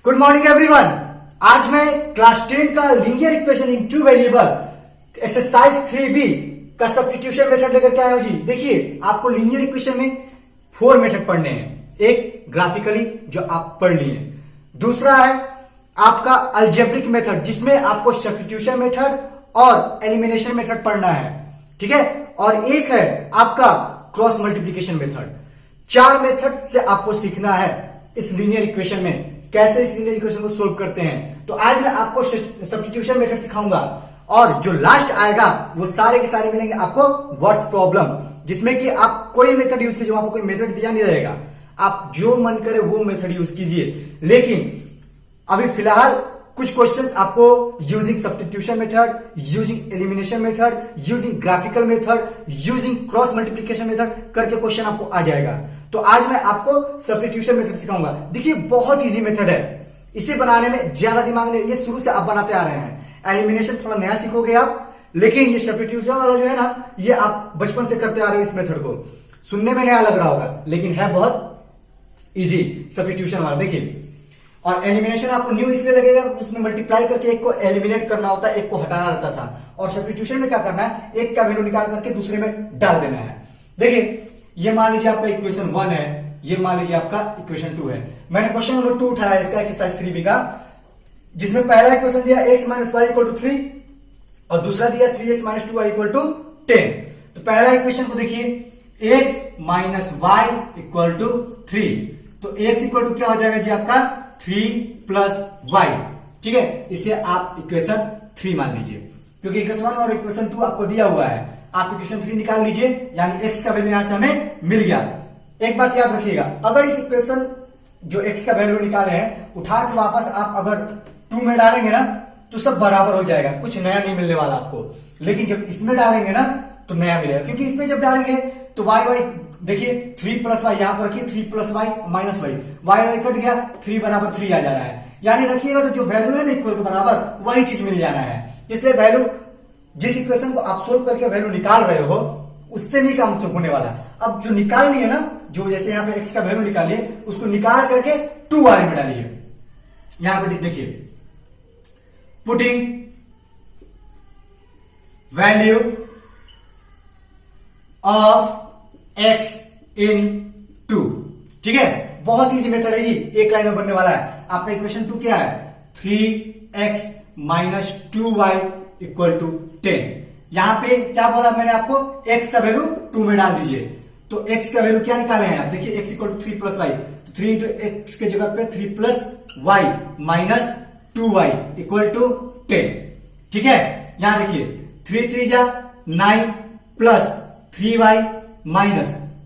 Good morning everyone. आज मैं class 10 का linear equation in two variable exercise 3B का सब्स्टिट्यूशन मेथड लेकर के आया हूं जी। देखिए, आपको लीनियर इक्वेशन में 4 मेथड पढ़ने हैं। एक ग्राफिकली जो आप पढ़ लिए, दूसरा है आपका अलजेब्रिक मेथड जिसमें आपको सब्स्टिट्यूशन मेथड और एलिमिनेशन मेथड पढ़ना है, ठीक है। और एक है आपका क्रॉस मल्टीप्लीकेशन मेथड। 4 मेथड से आपको सीखना है इस लीनियर इक्वेशन में, कैसे इस लीनियर इक्वेशन को सोल्व करते हैं। तो आज मैं आपको सब्स्टिट्यूशन मेथड सिखाऊंगा और जो लास्ट आएगा वो सारे के सारे मिलेंगे आपको वर्ड्स प्रॉब्लम, जिसमें कि आप कोई मेथड यूज कीजिए, आपको कोई मेथड दिया नहीं रहेगा, आप जो मन करे वो मेथड यूज कीजिए। लेकिन अभी फिलहाल कुछ क्वेश्चंस आपको using substitution method, using elimination method, using graphical method, using cross multiplication method करके क्वेश्चन आपको आ जाएगा। तो आज मैं आपको सब्स्टिट्यूशन मेथड सिखाऊंगा। देखिए, बहुत इजी मेथड है, इसे बनाने में ज्यादा दिमाग नहीं, ये शुरू से आप बनाते आ रहे हैं। एलिमिनेशन थोड़ा नया सीखोगे आप, लेकिन ये सब्स्टिट्यूशन वाला जो है ना, ये आप बचपन से करते आ रहे हो। इस मेथड को सुनने में नया लग रहा होगा, लेकिन है बहुत इजी सब्स्टिट्यूशन वाला। देखिए, और एलिमिनेशन आपको न्यू इसलिए लगेगा उसमें मल्टीप्लाई करके एक को एलिमिनेट करना होता है, एक को हटाना रहता था। और सब्स्टिट्यूशन में क्या करना है, एक का वैल्यू निकाल करके दूसरे में डाल देना है। देखिए, ये मान लीजिए आपका इक्वेशन 1 है, ये मान लीजिए आपका इक्वेशन 2 है। मैंने क्वेश्चन नंबर 2 उठाया इसका एक्सरसाइज 3B का, जिसमें पहला इक्वेशन दिया x - y = 3 और दूसरा दिया 3x - 2y = 10। तो पहला इक्वेशन को देखिए, x - y = 3, तो x = क्या हो जाएगा जी आपका 3 + y, ठीक है। इसे आप इक्वेशन 3 मान लीजिए, क्योंकि इक्वेशन 1 और इक्वेशन 2 आपको दिया हुआ है। आप इक्वेशन 3 निकाल लीजिए, यानी x का वैल्यू यहां से हमें मिल गया। एक बात याद रखिएगा, अगर इस इक्वेशन जो x का वैल्यू निकाले हैं उठा के वापस आप अगर 2 में डालेंगे ना, तो सब बराबर हो जाएगा, कुछ नया नहीं मिलने वाला आपको। लेकिन जब इसमें डालेंगे ना तो नया मिलेगा, क्योंकि इसमें जब डालेंगे तो y देखिए 3 + y यहां पर रखिए, 3 + y - y कट गया, 3 = 3 आ जा रहा है। यानी रखिएगा तो जो वैल्यू है ना इक्वल के बराबर, वही चीज मिल जाना है। इसलिए वैल्यू, जिस इक्वेशन को आप सोल्व करके वैल्यू निकाल रहे हो उससे नहीं काम होने वाला। अब जो निकाल लिए ना, जो जैसे यहां पे x का वैल्यू निकालिए, उसको निकाल करके 2 वाले में डालिए। यहां पे देखिए, पुटिंग वैल्यू ऑफ x इन 2, ठीक है। बहुत इजी मेथड है जी, एक लाइन में बनने वाला है। आपका इक्वेशन 2 क्या है, 3x - 2y = 10। यहां पे क्या बोला मैंने आपको, x का वैल्यू 2 में डाल दीजिए। तो x का वैल्यू क्या निकाले हैं आप, देखिए x = 3 + y, तो 3 × x के जगह पे 3 + y - 2y = 10, ठीक है। यहां देखिए 3 × 3 = 9 प्लस 3y -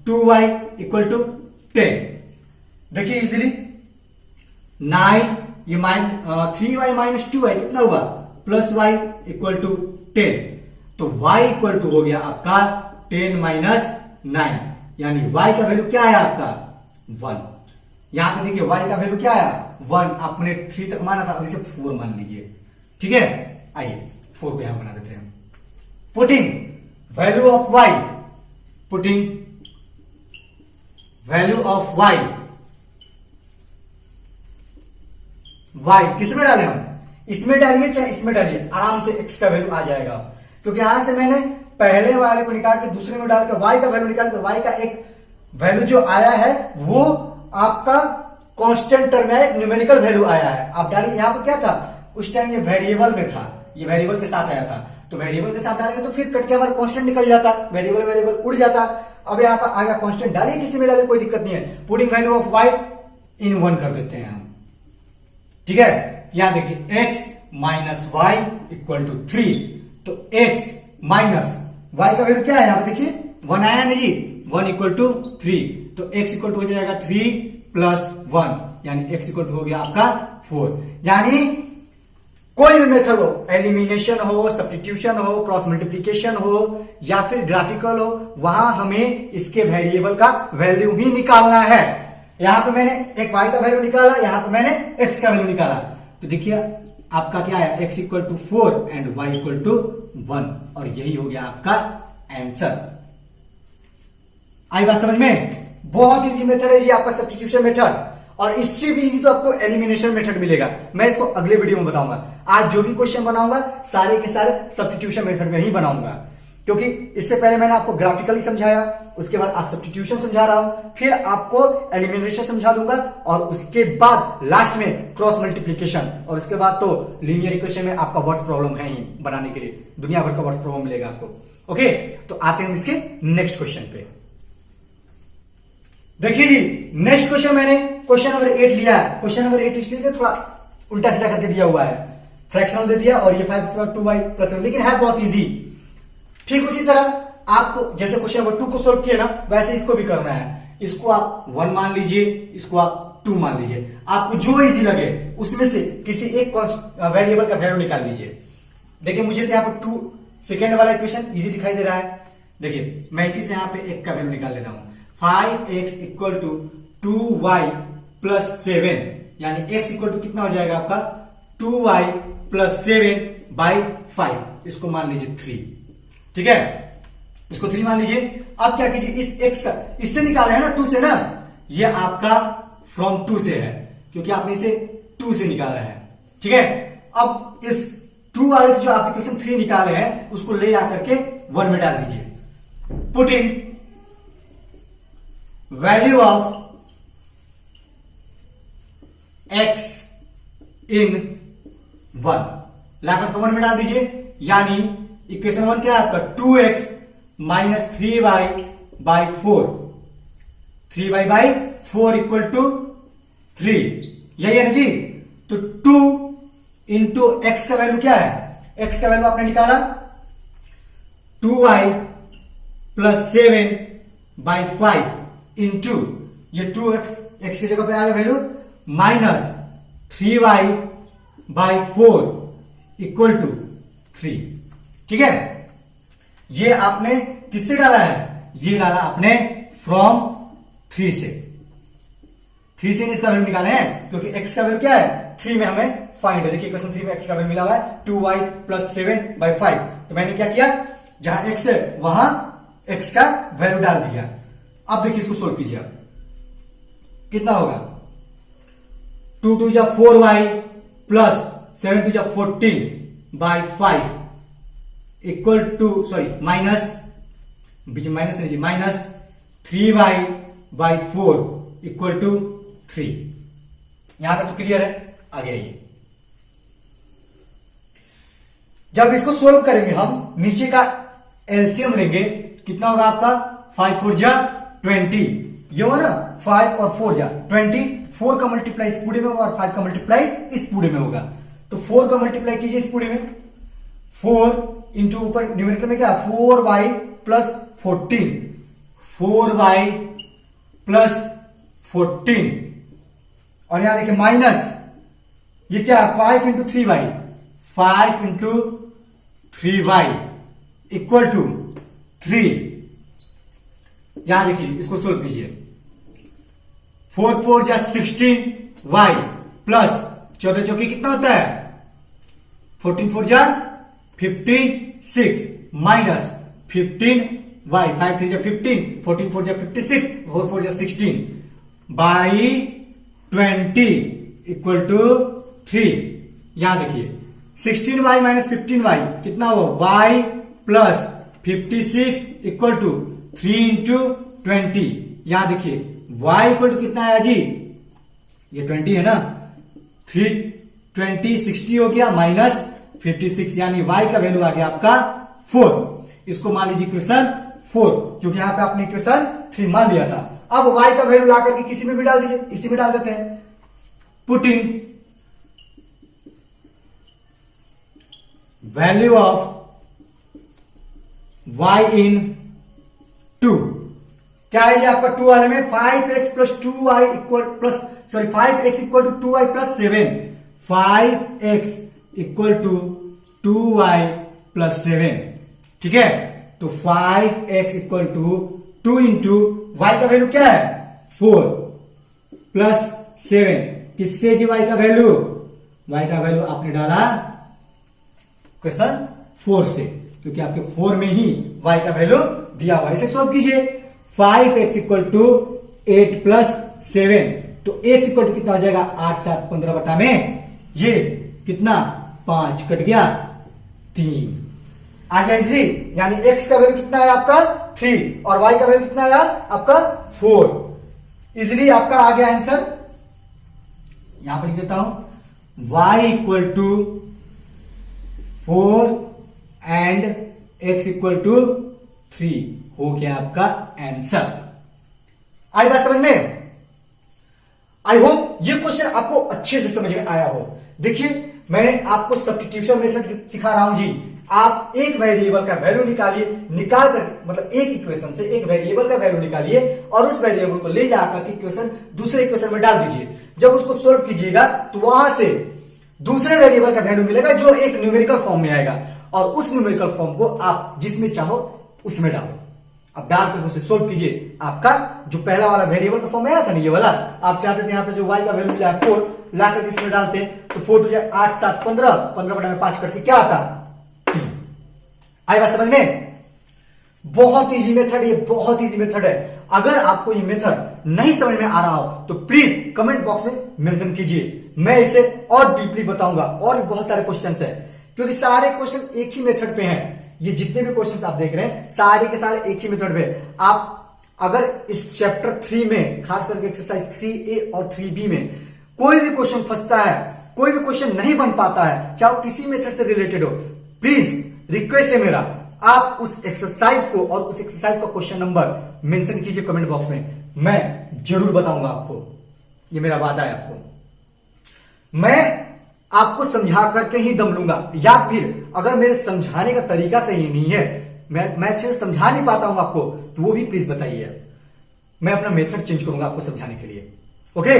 2y = 10। देखिए इजीली 9, ये 3y - 2y कितना हुआ, +y = 10। तो y = हो गया आपका 10 - 9, यानी y का वैल्यू क्या है आपका 1। यहां पे देखिए y का वैल्यू क्या आया 1, आपने 3 तक माना था, अब इसे 4 मान लीजिए, ठीक है। आइए 4 को यहां बना देते हैं। Putting value of y, putting value of y किसमें डाले हम, इसमें डालिए चाहे इसमें डालिए, आराम से x का वैल्यू आ जाएगा। क्योंकि यहां से मैंने पहले वाले को निकाल के दूसरे में डाल के y का वैल्यू निकाल के, y का एक वैल्यू जो आया है वो आपका कांस्टेंट टर्म है, एक न्यूमेरिकल वैल्यू आया है। आप डालिए, यहां पर क्या था उस टाइम, ये वेरिएबल में था, ये वेरिएबल के साथ आया था। तो वेरिएबल के साथ डालेंगे तो फिर कट के हमारा कांस्टेंट निकल जाता, वेरिएबल उड़ जाता। अब यहाँ पर आ गया कांस्टेंट, डालिए किसी में डालिए, कोई दिक्कत नहीं है। पुटिंग वैल्यू ऑफ y इन 1 कर देते हैं हम, ठीक है। यहां देखिए x - y = 3, तो x - y का वैल्यू क्या है, यहां पे देखिए 1 आया नहीं, 1 = 3, तो x = हो जाएगा 3 + 1, यानी x = हो गया आपका 4। यानी कोई भी मेथड हो, एलिमिनेशन हो, सब्स्टिट्यूशन हो, क्रॉस मल्टीप्लिकेशन हो या फिर ग्राफिकल हो, वहां हमें इसके वेरिएबल का वैल्यू ही निकालना है। यहां पे मैंने एक y का वैल्यू निकाला, यहां पे मैंने x का वैल्यू निकाला। तो देखिए आपका क्या है, x = 4 एंड y = 1, और यही हो गया आपका आंसर। आई बात समझ में? बहुत इजी मेथड है जी आपका सब्स्टिट्यूशन मेथड। और इससे भी इजी तो आपको एलिमिनेशन मेथड मिलेगा, मैं इसको अगले वीडियो में बताऊंगा। आज जो भी क्वेश्चन बनाऊंगा सारे के सारे सब्स्टिट्यूशन मेथड में ही बनाऊंगा, क्योंकि इससे पहले मैंने आपको ग्राफिकली समझाया, उसके बाद आज सब्स्टिट्यूशन समझा रहा हूं, फिर आपको एलिमिनेशन समझा दूंगा, और उसके बाद लास्ट में क्रॉस मल्टीप्लीकेशन, और उसके बाद तो लीनियर इक्वेशन में आपका वर्ड्स प्रॉब्लम है ही बनाने के लिए, दुनिया भर का वर्ड्स प्रॉब्लम मिलेगा आपको। ओके, तो आते हैं इसके नेक्स्ट क्वेश्चन पे। देखिए जी, नेक्स्ट क्वेश्चन मैंने क्वेश्चन नंबर 8 लिया है। क्वेश्चन नंबर 8 इसलिए थोड़ा उल्टा सीधा करके दिया हुआ है, फ्रैक्शनल दे दिया और ये 5/2y प्लस, लेकिन है बहुत इजी। ठीक उसी तरह आपको जैसे क्वेश्चन नंबर 2 को सोल्व किया ना, वैसे इसको भी करना है। इसको आप 1 मान लीजिए, इसको आप 2 मान लीजिए, आपको जो इजी लगे उसमें से किसी एक वेरिएबल का वैल्यू निकाल लीजिए। देखिए मुझे तो यहाँ पर 2 सेकेंड वाला इक्वेशन इजी दिखाई दे रहा है। देखिए मैं इसी से यहाँ पे एक का वैल्यू निकाल ले रहा हूं। 5x equal to 2y plus 7, यानी x इक्वल टू कितना हो जाएगा आपका 2y प्लस 7/5, इसको मान लीजिए 3। ठीक है, इसको 3 मान लीजिए। अब क्या कीजिए, इस x का इससे निकाला है ना 2 से ना, ये आपका फ्रॉम 2 से है, क्योंकि आपने इसे 2 से निकाला है। ठीक है, अब इस 2 वाले से जो आप इक्वेशन 3 निकाले हैं उसको ले आकर के 1 में डाल दीजिए। Put in value of x इन 1, लाकर 1 में डाल दीजिए, यानी इक्वेशन 1 क्या है आपका 2x minus 3y/4, 3y/4 equal to 3, यही है ना जी। तो 2 इंटू एक्स का वैल्यू क्या है, x का वैल्यू आपने निकाला 2y प्लस 7/5 इंटू ये 2x, x की जगह पे आएगा value minus 3y/4 equal to 3। ठीक है, ये आपने किससे डाला है, ये डाला आपने फ्रॉम 3 से। 3 से इसका वैल्यू निकाले हैं, क्योंकि x का वैल्यू क्या है 3 में हमें फाइंड है। देखिए क्वेश्चन 3 में x का वैल्यू मिला हुआ है 2y प्लस 7/5, तो मैंने क्या किया, जहां x है वहां x का वैल्यू डाल दिया। अब देखिए इसको सोल्व कीजिए, आप कितना होगा 2 2 जा 4y प्लस 7 2 जा 14/5 इक्वल टू, सॉरी माइनस, बीच में माइनस लीजिए, माइनस 3y/4 इक्वल टू 3। यहां तक तो क्लियर है, आगे आइए। जब इसको सोल्व करेंगे हम, नीचे का एलसीएम लेंगे, कितना होगा आपका 5 4 जा 20, ये हो ना 5 और 4 जा 20, 4 का मल्टीप्लाई इस पूरे में होगा और 5 का मल्टीप्लाई इस पूरे में होगा। तो 4 का मल्टीप्लाई कीजिए इस पूरे में, 4 इंटू ऊपर न्यूमेरेटर में क्या 4y प्लस 14, 4y प्लस 14, और यहां देखिए माइनस, ये क्या 5 into 3y, 5 into 3y equal to 3। यहां देखिए इसको सोल्व कीजिए, 4 4 जा 16y प्लस 14 चौकी कितना होता है 14 4 जा 56 माइनस 15y, 5 3 जा 15, 14 4 जा 56, 4 4 जा 16 बाई 20 इक्वल टू 3। यहां देखिए 16y माइनस 15y कितना होगा y plus 56 equal to 3 into 20। यहां देखिए y इक्वल टू कितना है जी, ये 20 है ना, 3 20 60 हो गया माइनस 56, यानी y का वैल्यू आ गया आपका 4। इसको मान लीजिए इक्वेशन 4, क्योंकि यहां पे आपने इक्वेशन 3 मान लिया था। अब y का वैल्यू ला करके किसी में भी डाल दीजिए, इसी में डाल देते हैं। Put in value of y in 2, क्या है ये आपका 2 वाले में 5x plus 2y equal plus, sorry 5x equal to 2y plus 7, 5x equal to 2y plus 7। ठीक है, तो 5x equal to 2 into y का वैल्यू क्या है 4 प्लस 7, किससे जी y का वैल्यू, y का वैल्यू आपने डाला क्वेश्चन 4 से, क्योंकि आपके 4 में ही y का वैल्यू दिया हुआ है। इसे सॉल्व कीजिए, 5x इक्वल टू 8 प्लस 7, तो x इक्वल टू कितना हो जाएगा 8 7 15 बटा में ये कितना 5 कट गया 3 आ गया इजली। यानी x का वैल्यू कितना है आपका 3 और y का वैल्यू कितना आया आपका 4। इजली आपका आ गया आंसर। यहां पर लिख देता हूं y equal to 4 and x equal to 3 हो गया आपका आंसर। आई बात समझ में? आई होप ये क्वेश्चन आपको अच्छे से समझ में आया हो। देखिए मैं आपको सब्स्टिट्यूशन मेथड सिखा रहा हूं जी। आप एक वेरिएबल का वैल्यू निकालिए, निकाल कर मतलब एक इक्वेशन से एक वेरिएबल का वैल्यू निकालिए और उस वेरिएबल को ले जाकर के इक्वेशन दूसरे इक्वेशन में डाल दीजिए। जब उसको सोल्व कीजिएगा तो वहां से दूसरे वेरिएबल का वैल्यू मिलेगा जो एक न्यूमेरिकल फॉर्म में आएगा और उस न्यूमेरिकल फॉर्म को आप जिसमें चाहो उसमें डालो। अब डालकर उसे सोल्व कीजिए। आपका जो पहला वाला वेरिएबल का फॉर्म में आया था ना ये वाला, आप चाहते थे यहाँ पे जो y का वैल्यू मिला 4 लाकर इसमें डालते तो 4 टू 8 7 15 15 बटा में 5 करके क्या आता 3। आई बात समझ में? बहुत इजी मेथड, ये बहुत इजी मेथड है। अगर आपको ये मेथड नहीं समझ में आ रहा हो तो प्लीज कमेंट बॉक्स में मेंशन कीजिए, मैं इसे और डीपली बताऊंगा। और भी बहुत सारे क्वेश्चंस है क्योंकि सारे क्वेश्चन एक ही मेथड पे हैं। ये जितने भी क्वेश्चंस आप देख रहे हैं सारे के सारे एक ही मेथड पे। आप अगर इस चैप्टर 3 में खास करके एक्सरसाइज 3A और 3B में कोई भी क्वेश्चन फंसता है, कोई भी क्वेश्चन नहीं बन पाता है, चाहे किसी मेथड से रिलेटेड हो, प्लीज रिक्वेस्ट है मेरा आप उस एक्सरसाइज को और उस एक्सरसाइज का क्वेश्चन नंबर मेंशन कीजिए कमेंट बॉक्स में। मैं जरूर बताऊंगा आपको, ये मेरा वादा है आपको। मैं आपको समझा करके ही दम लूंगा, या फिर अगर मेरे समझाने का तरीका सही नहीं है, मैं अच्छे से समझा नहीं पाता हूं आपको, तो वो भी प्लीज बताइए। मैं अपना मेथड चेंज करूंगा आपको समझाने के लिए। ओके,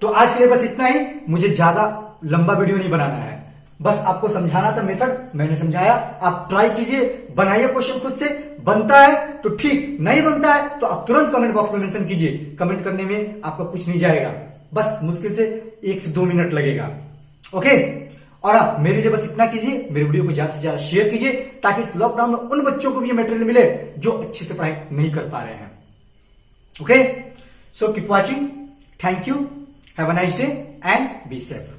तो आज के लिए बस इतना ही। मुझे ज्यादा लंबा वीडियो नहीं बनाना है, बस आपको समझाना था मेथड, मैंने समझाया। आप ट्राई कीजिए, बनाइए क्वेश्चन खुद से। बनता है तो ठीक, नहीं बनता है तो आप तुरंत कमेंट बॉक्स में मेंशन कीजिए। कमेंट करने में आपका कुछ नहीं जाएगा, बस मुश्किल से 1 से 2 मिनट लगेगा। ओके, और आप मेरे लिए बस इतना कीजिए, मेरे वीडियो को ज्यादा से ज्यादा शेयर कीजिए ताकि इस लॉकडाउन में उन बच्चों को भी ये मटेरियल मिले जो अच्छे से पढ़ाई नहीं कर पा रहे हैं। Okay, so keep watching, thank you, have a nice day and be safe.